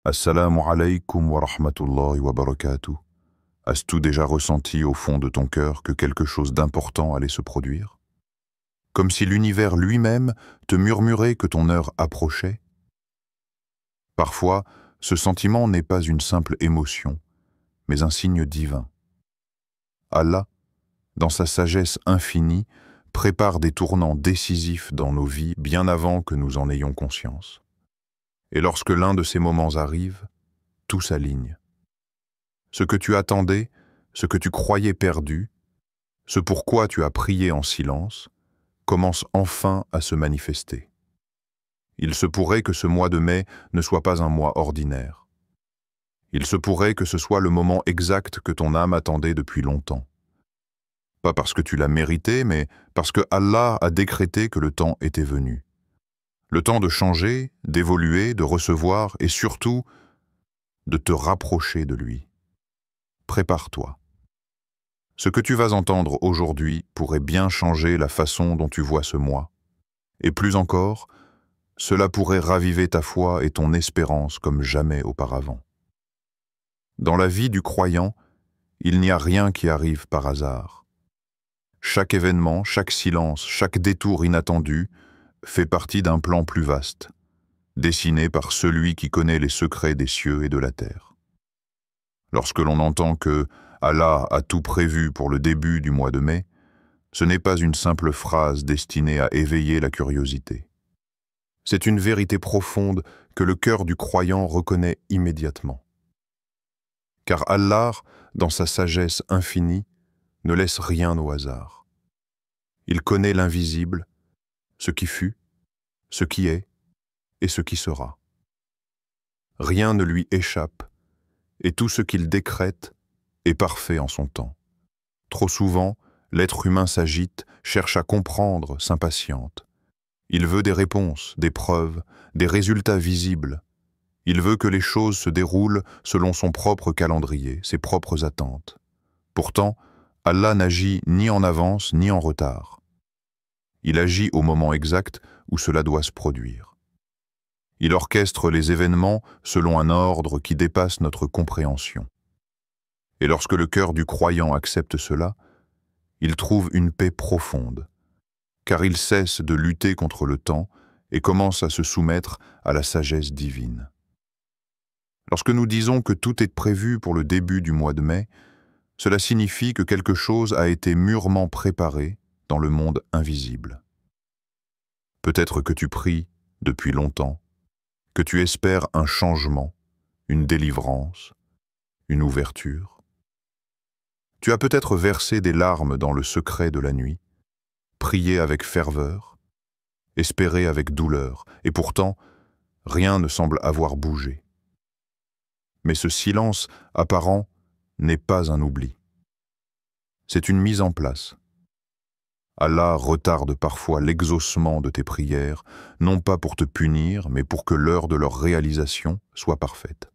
Assalamu alaikum wa rahmatullahi wa barakatuh. As-tu déjà ressenti au fond de ton cœur que quelque chose d'important allait se produire? Comme si l'univers lui-même te murmurait que ton heure approchait? Parfois, ce sentiment n'est pas une simple émotion, mais un signe divin. Allah, dans sa sagesse infinie, prépare des tournants décisifs dans nos vies bien avant que nous en ayons conscience. Et lorsque l'un de ces moments arrive, tout s'aligne. Ce que tu attendais, ce que tu croyais perdu, ce pourquoi tu as prié en silence, commence enfin à se manifester. Il se pourrait que ce mois de mai ne soit pas un mois ordinaire. Il se pourrait que ce soit le moment exact que ton âme attendait depuis longtemps. Pas parce que tu l'as mérité, mais parce que Allah a décrété que le temps était venu. Le temps de changer, d'évoluer, de recevoir et surtout de te rapprocher de lui. Prépare-toi. Ce que tu vas entendre aujourd'hui pourrait bien changer la façon dont tu vois ce mois. Et plus encore, cela pourrait raviver ta foi et ton espérance comme jamais auparavant. Dans la vie du croyant, il n'y a rien qui arrive par hasard. Chaque événement, chaque silence, chaque détour inattendu fait partie d'un plan plus vaste, dessiné par celui qui connaît les secrets des cieux et de la terre. Lorsque l'on entend que Allah a tout prévu pour le début du mois de mai, ce n'est pas une simple phrase destinée à éveiller la curiosité. C'est une vérité profonde que le cœur du croyant reconnaît immédiatement. Car Allah, dans sa sagesse infinie, ne laisse rien au hasard. Il connaît l'invisible, ce qui fut, ce qui est et ce qui sera. Rien ne lui échappe, et tout ce qu'il décrète est parfait en son temps. Trop souvent, l'être humain s'agite, cherche à comprendre, s'impatiente. Il veut des réponses, des preuves, des résultats visibles. Il veut que les choses se déroulent selon son propre calendrier, ses propres attentes. Pourtant, Allah n'agit ni en avance ni en retard. Il agit au moment exact où cela doit se produire. Il orchestre les événements selon un ordre qui dépasse notre compréhension. Et lorsque le cœur du croyant accepte cela, il trouve une paix profonde, car il cesse de lutter contre le temps et commence à se soumettre à la sagesse divine. Lorsque nous disons que tout est prévu pour le début du mois de mai, cela signifie que quelque chose a été mûrement préparé dans le monde invisible. Peut-être que tu pries depuis longtemps, que tu espères un changement, une délivrance, une ouverture. Tu as peut-être versé des larmes dans le secret de la nuit, prié avec ferveur, espéré avec douleur, et pourtant, rien ne semble avoir bougé. Mais ce silence apparent n'est pas un oubli. C'est une mise en place. Allah retarde parfois l'exaucement de tes prières, non pas pour te punir, mais pour que l'heure de leur réalisation soit parfaite.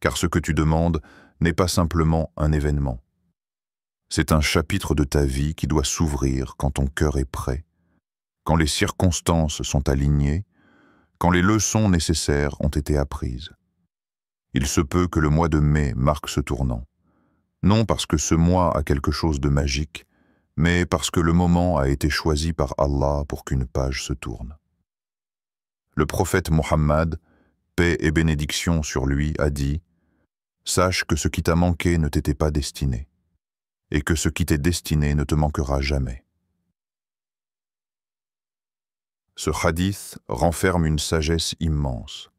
Car ce que tu demandes n'est pas simplement un événement. C'est un chapitre de ta vie qui doit s'ouvrir quand ton cœur est prêt, quand les circonstances sont alignées, quand les leçons nécessaires ont été apprises. Il se peut que le mois de mai marque ce tournant, non parce que ce mois a quelque chose de magique, mais parce que le moment a été choisi par Allah pour qu'une page se tourne. Le prophète Mohammed, paix et bénédiction sur lui, a dit « Sache que ce qui t'a manqué ne t'était pas destiné, et que ce qui t'est destiné ne te manquera jamais. » Ce hadith renferme une sagesse immense.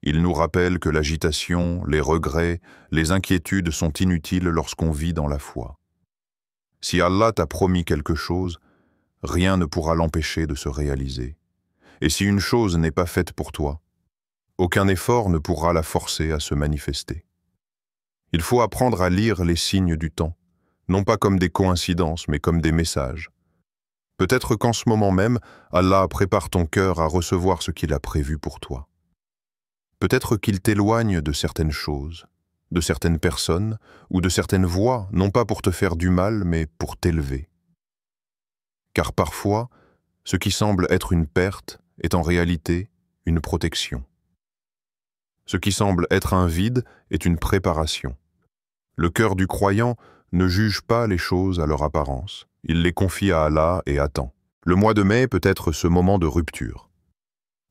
Il nous rappelle que l'agitation, les regrets, les inquiétudes sont inutiles lorsqu'on vit dans la foi. Si Allah t'a promis quelque chose, rien ne pourra l'empêcher de se réaliser. Et si une chose n'est pas faite pour toi, aucun effort ne pourra la forcer à se manifester. Il faut apprendre à lire les signes du temps, non pas comme des coïncidences, mais comme des messages. Peut-être qu'en ce moment même, Allah prépare ton cœur à recevoir ce qu'il a prévu pour toi. Peut-être qu'il t'éloigne de certaines choses, de certaines personnes ou de certaines voies, non pas pour te faire du mal, mais pour t'élever. Car parfois, ce qui semble être une perte est en réalité une protection. Ce qui semble être un vide est une préparation. Le cœur du croyant ne juge pas les choses à leur apparence. Il les confie à Allah et attend. Le mois de mai peut être ce moment de rupture.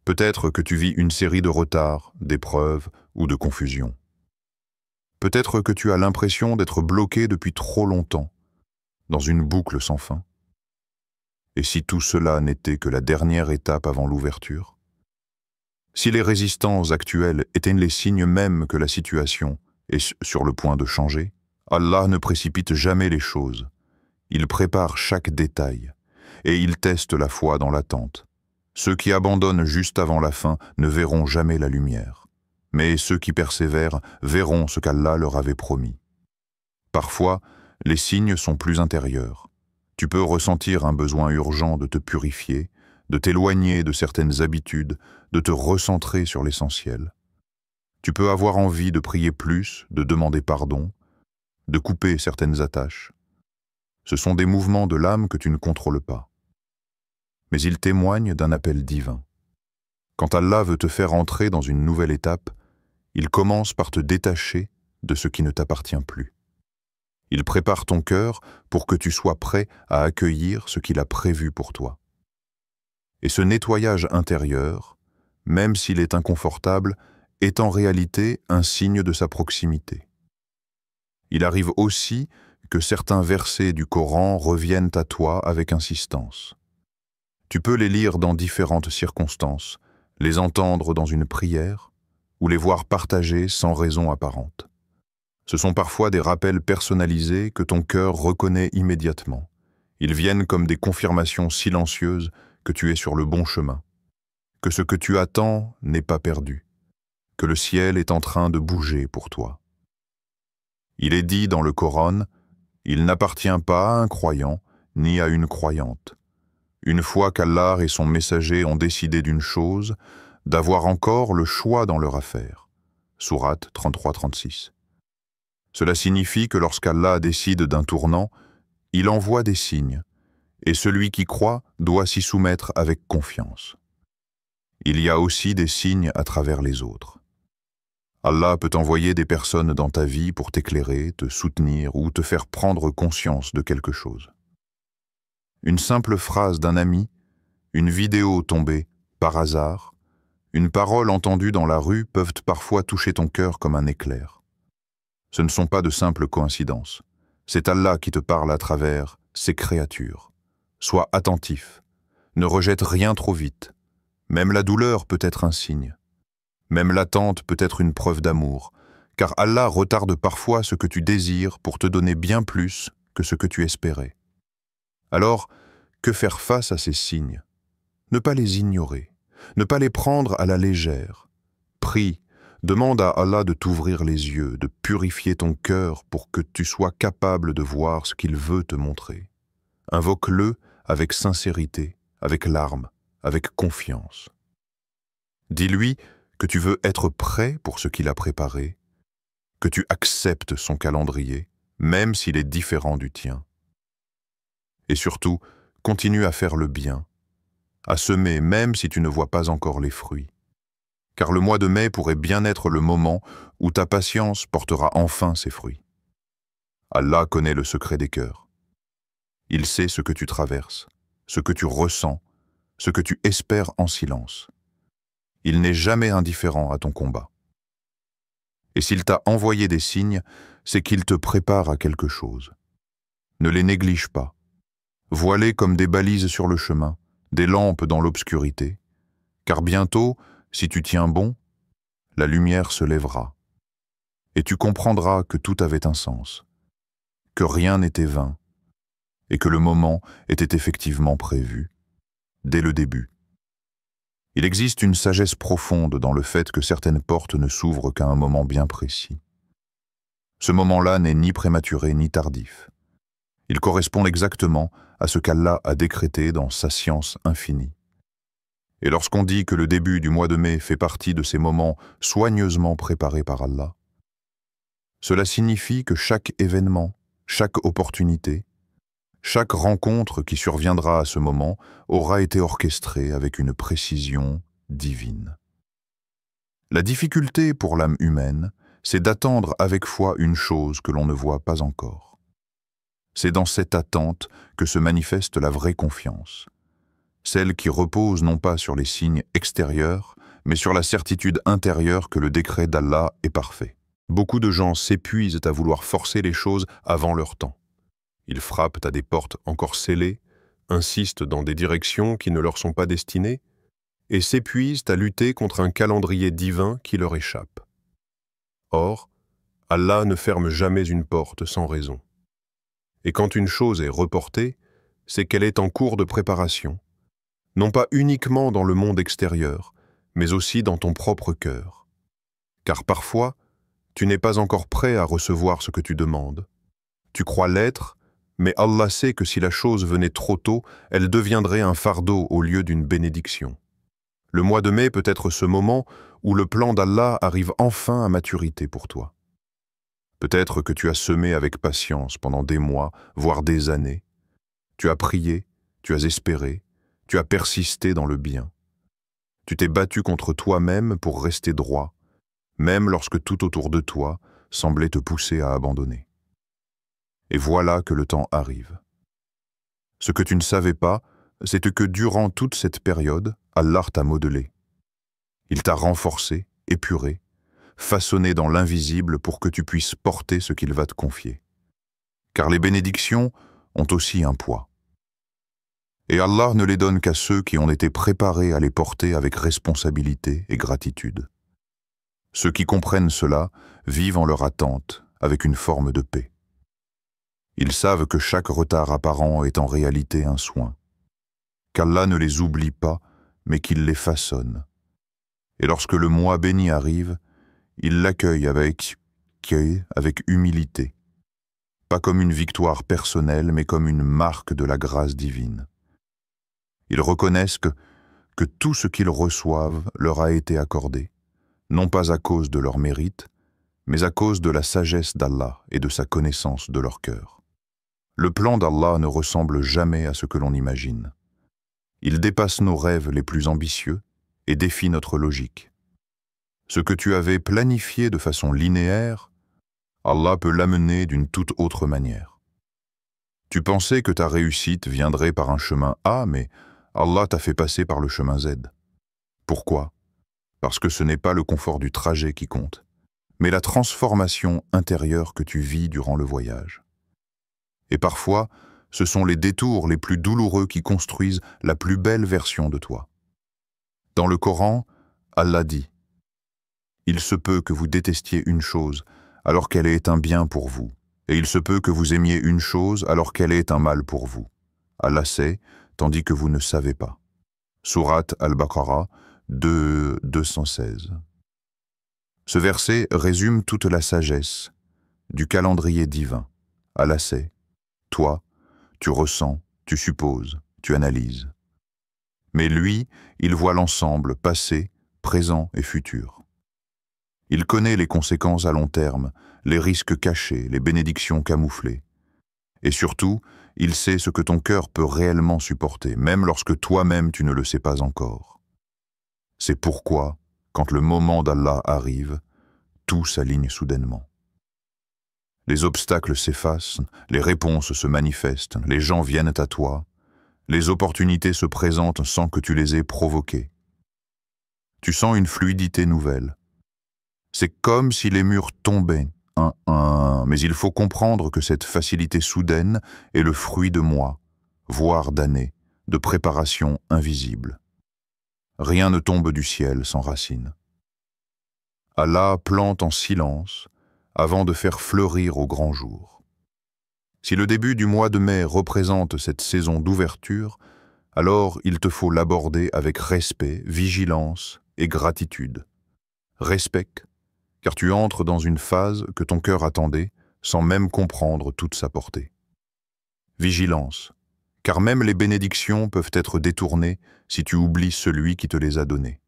Peut-être que tu vis une série de retards, d'épreuves ou de confusions. Peut-être que tu as l'impression d'être bloqué depuis trop longtemps, dans une boucle sans fin. Et si tout cela n'était que la dernière étape avant l'ouverture? Si les résistants actuels étaient les signes mêmes que la situation est sur le point de changer, Allah ne précipite jamais les choses. Il prépare chaque détail et il teste la foi dans l'attente. Ceux qui abandonnent juste avant la fin ne verront jamais la lumière, mais ceux qui persévèrent verront ce qu'Allah leur avait promis. Parfois, les signes sont plus intérieurs. Tu peux ressentir un besoin urgent de te purifier, de t'éloigner de certaines habitudes, de te recentrer sur l'essentiel. Tu peux avoir envie de prier plus, de demander pardon, de couper certaines attaches. Ce sont des mouvements de l'âme que tu ne contrôles pas. Mais ils témoignent d'un appel divin. Quand Allah veut te faire entrer dans une nouvelle étape, il commence par te détacher de ce qui ne t'appartient plus. Il prépare ton cœur pour que tu sois prêt à accueillir ce qu'il a prévu pour toi. Et ce nettoyage intérieur, même s'il est inconfortable, est en réalité un signe de sa proximité. Il arrive aussi que certains versets du Coran reviennent à toi avec insistance. Tu peux les lire dans différentes circonstances, les entendre dans une prière ou les voir partagés sans raison apparente. Ce sont parfois des rappels personnalisés que ton cœur reconnaît immédiatement. Ils viennent comme des confirmations silencieuses que tu es sur le bon chemin, que ce que tu attends n'est pas perdu, que le ciel est en train de bouger pour toi. Il est dit dans le Coran, « Il n'appartient pas à un croyant ni à une croyante. Une fois qu'Allah et son messager ont décidé d'une chose, d'avoir encore le choix dans leur affaire. » Sourate 33-36. Cela signifie que lorsqu'Allah décide d'un tournant, il envoie des signes, et celui qui croit doit s'y soumettre avec confiance. Il y a aussi des signes à travers les autres. Allah peut envoyer des personnes dans ta vie pour t'éclairer, te soutenir ou te faire prendre conscience de quelque chose. Une simple phrase d'un ami, une vidéo tombée par hasard, une parole entendue dans la rue peuvent parfois toucher ton cœur comme un éclair. Ce ne sont pas de simples coïncidences. C'est Allah qui te parle à travers ses créatures. Sois attentif. Ne rejette rien trop vite. Même la douleur peut être un signe. Même l'attente peut être une preuve d'amour, car Allah retarde parfois ce que tu désires pour te donner bien plus que ce que tu espérais. Alors, que faire face à ces signes? Ne pas les ignorer, ne pas les prendre à la légère. Prie, demande à Allah de t'ouvrir les yeux, de purifier ton cœur pour que tu sois capable de voir ce qu'il veut te montrer. Invoque-le avec sincérité, avec larmes, avec confiance. Dis-lui que tu veux être prêt pour ce qu'il a préparé, que tu acceptes son calendrier, même s'il est différent du tien. Et surtout, continue à faire le bien, à semer même si tu ne vois pas encore les fruits. Car le mois de mai pourrait bien être le moment où ta patience portera enfin ses fruits. Allah connaît le secret des cœurs. Il sait ce que tu traverses, ce que tu ressens, ce que tu espères en silence. Il n'est jamais indifférent à ton combat. Et s'il t'a envoyé des signes, c'est qu'il te prépare à quelque chose. Ne les néglige pas. Vois-les comme des balises sur le chemin, des lampes dans l'obscurité, car bientôt, si tu tiens bon, la lumière se lèvera, et tu comprendras que tout avait un sens, que rien n'était vain, et que le moment était effectivement prévu, dès le début. Il existe une sagesse profonde dans le fait que certaines portes ne s'ouvrent qu'à un moment bien précis. Ce moment-là n'est ni prématuré ni tardif. Il correspond exactement à ce qu'Allah a décrété dans sa science infinie. Et lorsqu'on dit que le début du mois de mai fait partie de ces moments soigneusement préparés par Allah, cela signifie que chaque événement, chaque opportunité, chaque rencontre qui surviendra à ce moment aura été orchestrée avec une précision divine. La difficulté pour l'âme humaine, c'est d'attendre avec foi une chose que l'on ne voit pas encore. C'est dans cette attente que se manifeste la vraie confiance, celle qui repose non pas sur les signes extérieurs, mais sur la certitude intérieure que le décret d'Allah est parfait. Beaucoup de gens s'épuisent à vouloir forcer les choses avant leur temps. Ils frappent à des portes encore scellées, insistent dans des directions qui ne leur sont pas destinées, et s'épuisent à lutter contre un calendrier divin qui leur échappe. Or, Allah ne ferme jamais une porte sans raison. Et quand une chose est reportée, c'est qu'elle est en cours de préparation, non pas uniquement dans le monde extérieur, mais aussi dans ton propre cœur. Car parfois, tu n'es pas encore prêt à recevoir ce que tu demandes. Tu crois l'être, mais Allah sait que si la chose venait trop tôt, elle deviendrait un fardeau au lieu d'une bénédiction. Le mois de mai peut être ce moment où le plan d'Allah arrive enfin à maturité pour toi. Peut-être que tu as semé avec patience pendant des mois, voire des années. Tu as prié, tu as espéré, tu as persisté dans le bien. Tu t'es battu contre toi-même pour rester droit, même lorsque tout autour de toi semblait te pousser à abandonner. Et voilà que le temps arrive. Ce que tu ne savais pas, c'est que durant toute cette période, Allah t'a modelé. Il t'a renforcé, épuré, façonné dans l'invisible pour que tu puisses porter ce qu'il va te confier. Car les bénédictions ont aussi un poids. Et Allah ne les donne qu'à ceux qui ont été préparés à les porter avec responsabilité et gratitude. Ceux qui comprennent cela vivent en leur attente avec une forme de paix. Ils savent que chaque retard apparent est en réalité un soin, qu'Allah ne les oublie pas, mais qu'il les façonne. Et lorsque le mois béni arrive, il l'accueille avec humilité, pas comme une victoire personnelle, mais comme une marque de la grâce divine. Ils reconnaissent que tout ce qu'ils reçoivent leur a été accordé, non pas à cause de leur mérite, mais à cause de la sagesse d'Allah et de sa connaissance de leur cœur. Le plan d'Allah ne ressemble jamais à ce que l'on imagine. Il dépasse nos rêves les plus ambitieux et défie notre logique. Ce que tu avais planifié de façon linéaire, Allah peut l'amener d'une toute autre manière. Tu pensais que ta réussite viendrait par un chemin A, mais Allah t'a fait passer par le chemin Z. Pourquoi? Parce que ce n'est pas le confort du trajet qui compte, mais la transformation intérieure que tu vis durant le voyage. Et parfois, ce sont les détours les plus douloureux qui construisent la plus belle version de toi. Dans le Coran, Allah dit « Il se peut que vous détestiez une chose alors qu'elle est un bien pour vous, et il se peut que vous aimiez une chose alors qu'elle est un mal pour vous. Allah sait, tandis que vous ne savez pas. » Sourate Al-Baqarah 2:216. Ce verset résume toute la sagesse du calendrier divin. Allah sait. Toi, tu ressens, tu supposes, tu analyses. Mais lui, il voit l'ensemble, passé, présent et futur. Il connaît les conséquences à long terme, les risques cachés, les bénédictions camouflées. Et surtout, il sait ce que ton cœur peut réellement supporter, même lorsque toi-même tu ne le sais pas encore. C'est pourquoi, quand le moment d'Allah arrive, tout s'aligne soudainement. Les obstacles s'effacent, les réponses se manifestent, les gens viennent à toi, les opportunités se présentent sans que tu les aies provoquées. Tu sens une fluidité nouvelle. C'est comme si les murs tombaient, un à un, mais il faut comprendre que cette facilité soudaine est le fruit de mois, voire d'années, de préparation invisible. Rien ne tombe du ciel sans racines. Allah plante en silence avant de faire fleurir au grand jour. Si le début du mois de mai représente cette saison d'ouverture, alors il te faut l'aborder avec respect, vigilance et gratitude. Respect, car tu entres dans une phase que ton cœur attendait sans même comprendre toute sa portée. Vigilance, car même les bénédictions peuvent être détournées si tu oublies celui qui te les a données.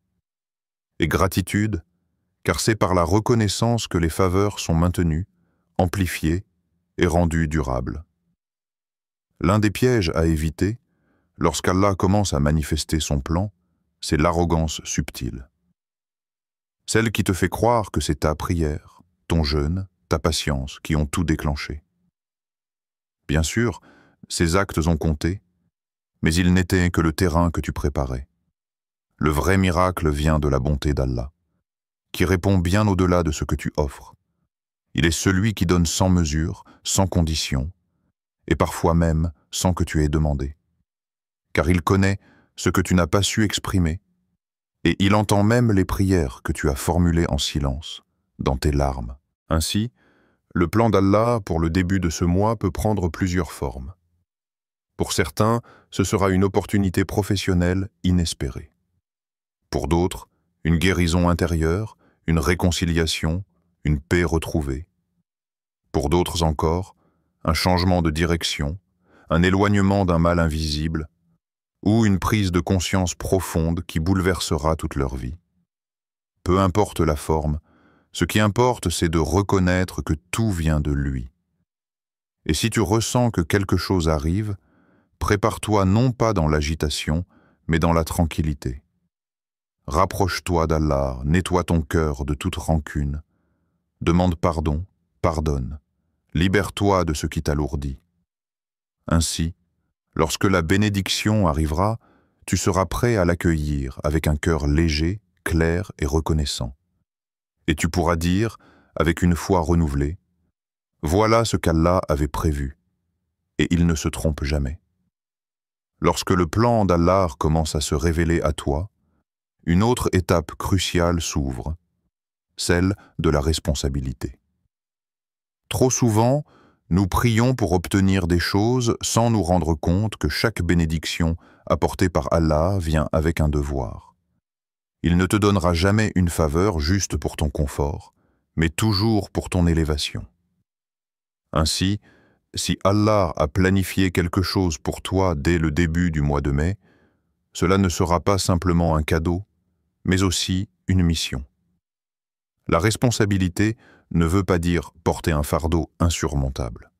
Et gratitude, car c'est par la reconnaissance que les faveurs sont maintenues, amplifiées et rendues durables. L'un des pièges à éviter, lorsqu'Allah commence à manifester son plan, c'est l'arrogance subtile. celle qui te fait croire que c'est ta prière, ton jeûne, ta patience qui ont tout déclenché. Bien sûr, ces actes ont compté, mais ils n'étaient que le terrain que tu préparais. Le vrai miracle vient de la bonté d'Allah, qui répond bien au-delà de ce que tu offres. Il est celui qui donne sans mesure, sans condition, et parfois même sans que tu aies demandé. Car il connaît ce que tu n'as pas su exprimer, et il entend même les prières que tu as formulées en silence, dans tes larmes. Ainsi, le plan d'Allah pour le début de ce mois peut prendre plusieurs formes. Pour certains, ce sera une opportunité professionnelle inespérée. Pour d'autres, une guérison intérieure, une réconciliation, une paix retrouvée. Pour d'autres encore, un changement de direction, un éloignement d'un mal invisible, ou une prise de conscience profonde qui bouleversera toute leur vie. Peu importe la forme, ce qui importe, c'est de reconnaître que tout vient de lui. Et si tu ressens que quelque chose arrive, prépare-toi non pas dans l'agitation, mais dans la tranquillité. Rapproche-toi d'Allah, nettoie ton cœur de toute rancune. Demande pardon, pardonne. Libère-toi de ce qui t'alourdit. Ainsi, lorsque la bénédiction arrivera, tu seras prêt à l'accueillir avec un cœur léger, clair et reconnaissant. Et tu pourras dire, avec une foi renouvelée, « Voilà ce qu'Allah avait prévu, et il ne se trompe jamais. » Lorsque le plan d'Allah commence à se révéler à toi, une autre étape cruciale s'ouvre, celle de la responsabilité. Trop souvent, nous prions pour obtenir des choses sans nous rendre compte que chaque bénédiction apportée par Allah vient avec un devoir. Il ne te donnera jamais une faveur juste pour ton confort, mais toujours pour ton élévation. Ainsi, si Allah a planifié quelque chose pour toi dès le début du mois de mai, cela ne sera pas simplement un cadeau, mais aussi une mission. La responsabilité ne veut pas dire porter un fardeau insurmontable.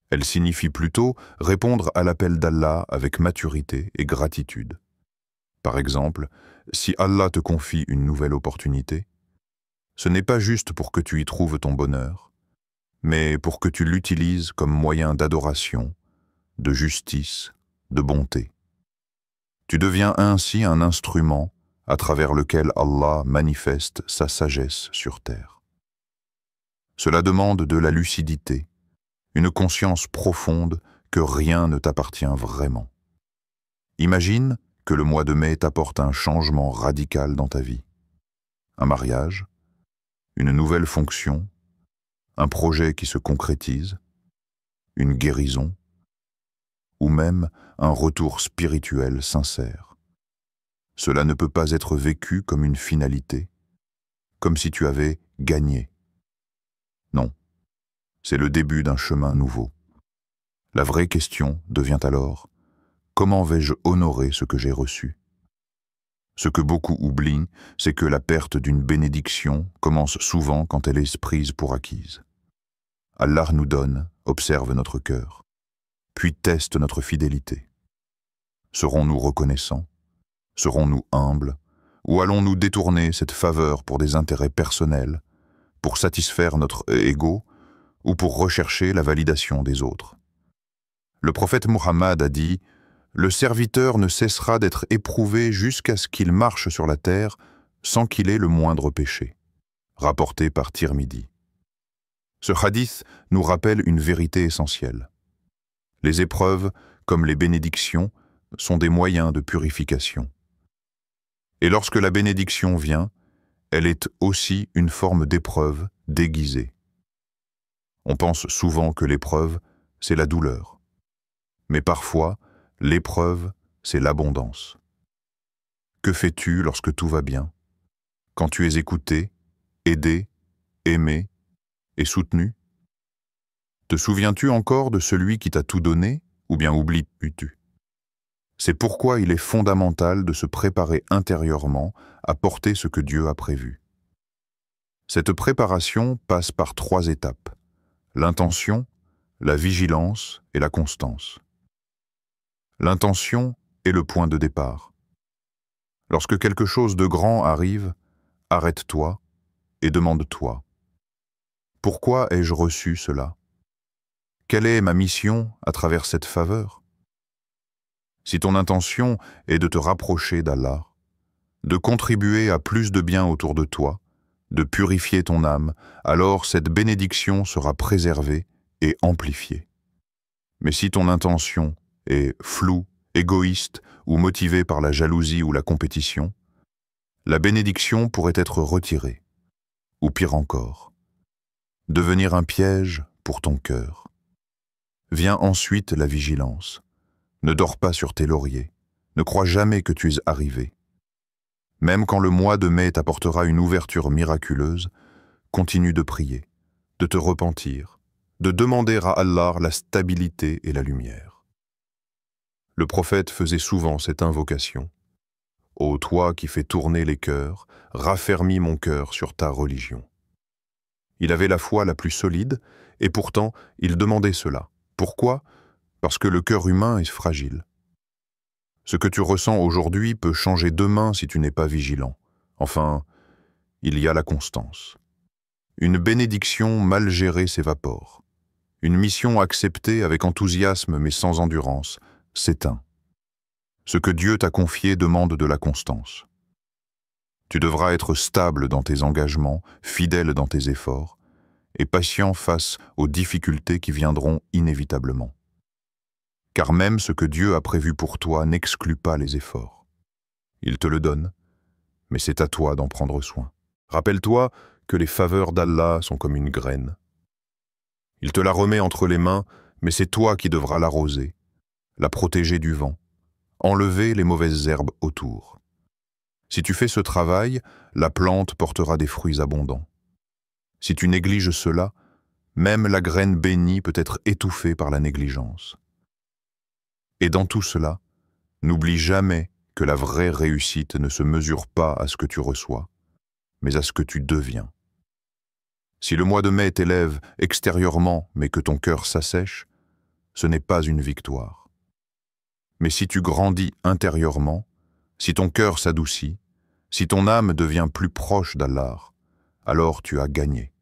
Elle signifie plutôt répondre à l'appel d'Allah avec maturité et gratitude. Par exemple, si Allah te confie une nouvelle opportunité, ce n'est pas juste pour que tu y trouves ton bonheur, mais pour que tu l'utilises comme moyen d'adoration, de justice, de bonté. Tu deviens ainsi un instrument à travers lequel Allah manifeste sa sagesse sur terre. Cela demande de la lucidité, une conscience profonde que rien ne t'appartient vraiment. Imagine que le mois de mai t'apporte un changement radical dans ta vie. Un mariage, une nouvelle fonction, un projet qui se concrétise, une guérison, ou même un retour spirituel sincère. Cela ne peut pas être vécu comme une finalité, comme si tu avais gagné. Non, c'est le début d'un chemin nouveau. La vraie question devient alors, comment vais-je honorer ce que j'ai reçu? Ce que beaucoup oublient, c'est que la perte d'une bénédiction commence souvent quand elle est prise pour acquise. Allah nous donne, observe notre cœur, puis teste notre fidélité. Serons-nous reconnaissants? Serons-nous humbles? Ou allons-nous détourner cette faveur pour des intérêts personnels, pour satisfaire notre ego ou pour rechercher la validation des autres? Le prophète Muhammad a dit « Le serviteur ne cessera d'être éprouvé jusqu'à ce qu'il marche sur la terre sans qu'il ait le moindre péché. » Rapporté par Tirmidhi. Ce hadith nous rappelle une vérité essentielle. Les épreuves, comme les bénédictions, sont des moyens de purification. Et lorsque la bénédiction vient, elle est aussi une forme d'épreuve déguisée. On pense souvent que l'épreuve, c'est la douleur. Mais parfois, l'épreuve, c'est l'abondance. Que fais-tu lorsque tout va bien? Quand tu es écouté, aidé, aimé et soutenu? Te souviens-tu encore de celui qui t'a tout donné, ou bien oublies-tu? C'est pourquoi il est fondamental de se préparer intérieurement à porter ce que Dieu a prévu. Cette préparation passe par 3 étapes: l'intention, la vigilance et la constance. L'intention est le point de départ. Lorsque quelque chose de grand arrive, arrête-toi et demande-toi: pourquoi ai-je reçu cela? Quelle est ma mission à travers cette faveur? Si ton intention est de te rapprocher d'Allah, de contribuer à plus de bien autour de toi, de purifier ton âme, alors cette bénédiction sera préservée et amplifiée. Mais si ton intention est floue, égoïste ou motivée par la jalousie ou la compétition, la bénédiction pourrait être retirée, ou pire encore, devenir un piège pour ton cœur. Vient ensuite la vigilance. Ne dors pas sur tes lauriers, ne crois jamais que tu es arrivé. Même quand le mois de mai t'apportera une ouverture miraculeuse, continue de prier, de te repentir, de demander à Allah la stabilité et la lumière. Le prophète faisait souvent cette invocation: ô toi qui fais tourner les cœurs, raffermis mon cœur sur ta religion. Il avait la foi la plus solide, et pourtant il demandait cela. Pourquoi? Parce que le cœur humain est fragile. Ce que tu ressens aujourd'hui peut changer demain si tu n'es pas vigilant. Enfin, il y a la constance. Une bénédiction mal gérée s'évapore. Une mission acceptée avec enthousiasme mais sans endurance s'éteint. Ce que Dieu t'a confié demande de la constance. Tu devras être stable dans tes engagements, fidèle dans tes efforts, et patient face aux difficultés qui viendront inévitablement. Car même ce que Dieu a prévu pour toi n'exclut pas les efforts. Il te le donne, mais c'est à toi d'en prendre soin. Rappelle-toi que les faveurs d'Allah sont comme une graine. Il te la remet entre les mains, mais c'est toi qui devras l'arroser, la protéger du vent, enlever les mauvaises herbes autour. Si tu fais ce travail, la plante portera des fruits abondants. Si tu négliges cela, même la graine bénie peut être étouffée par la négligence. Et dans tout cela, n'oublie jamais que la vraie réussite ne se mesure pas à ce que tu reçois, mais à ce que tu deviens. Si le mois de mai t'élève extérieurement mais que ton cœur s'assèche, ce n'est pas une victoire. Mais si tu grandis intérieurement, si ton cœur s'adoucit, si ton âme devient plus proche d'Allah, alors tu as gagné,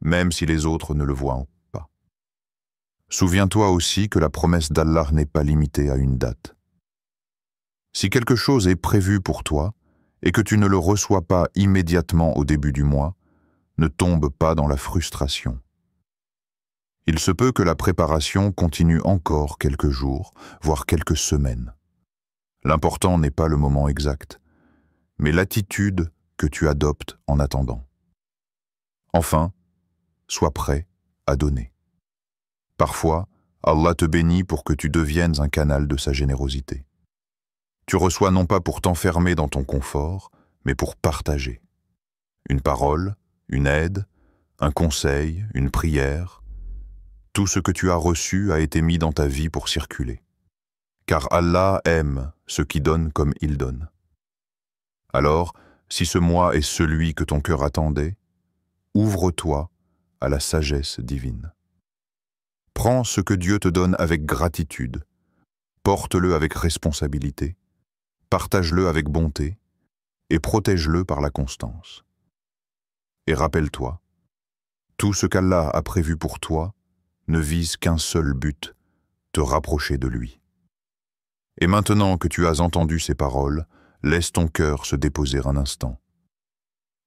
même si les autres ne le voient pas. Souviens-toi aussi que la promesse d'Allah n'est pas limitée à une date. Si quelque chose est prévu pour toi et que tu ne le reçois pas immédiatement au début du mois, ne tombe pas dans la frustration. Il se peut que la préparation continue encore quelques jours, voire quelques semaines. L'important n'est pas le moment exact, mais l'attitude que tu adoptes en attendant. Enfin, sois prêt à donner. Parfois, Allah te bénit pour que tu deviennes un canal de sa générosité. Tu reçois non pas pour t'enfermer dans ton confort, mais pour partager. Une parole, une aide, un conseil, une prière, tout ce que tu as reçu a été mis dans ta vie pour circuler. Car Allah aime ceux qui donnent comme il donne. Alors, si ce mois est celui que ton cœur attendait, ouvre-toi à la sagesse divine. Prends ce que Dieu te donne avec gratitude, porte-le avec responsabilité, partage-le avec bonté et protège-le par la constance. Et rappelle-toi, tout ce qu'Allah a prévu pour toi ne vise qu'un seul but, te rapprocher de lui. Et maintenant que tu as entendu ces paroles, laisse ton cœur se déposer un instant.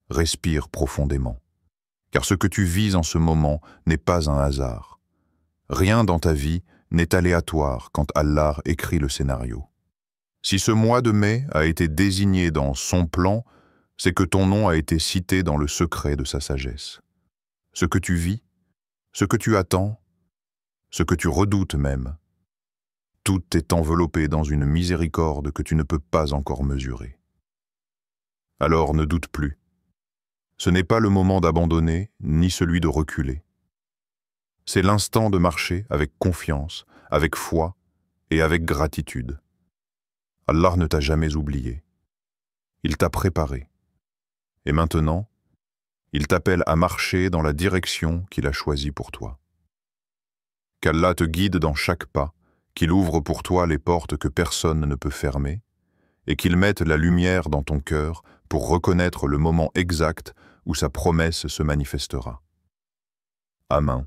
Respire profondément, car ce que tu vis en ce moment n'est pas un hasard. Rien dans ta vie n'est aléatoire quand Allah écrit le scénario. Si ce mois de mai a été désigné dans son plan, c'est que ton nom a été cité dans le secret de sa sagesse. Ce que tu vis, ce que tu attends, ce que tu redoutes même, tout est enveloppé dans une miséricorde que tu ne peux pas encore mesurer. Alors ne doute plus. Ce n'est pas le moment d'abandonner, ni celui de reculer. C'est l'instant de marcher avec confiance, avec foi et avec gratitude. Allah ne t'a jamais oublié. Il t'a préparé. Et maintenant, il t'appelle à marcher dans la direction qu'il a choisie pour toi. Qu'Allah te guide dans chaque pas, qu'il ouvre pour toi les portes que personne ne peut fermer, et qu'il mette la lumière dans ton cœur pour reconnaître le moment exact où sa promesse se manifestera. Amen.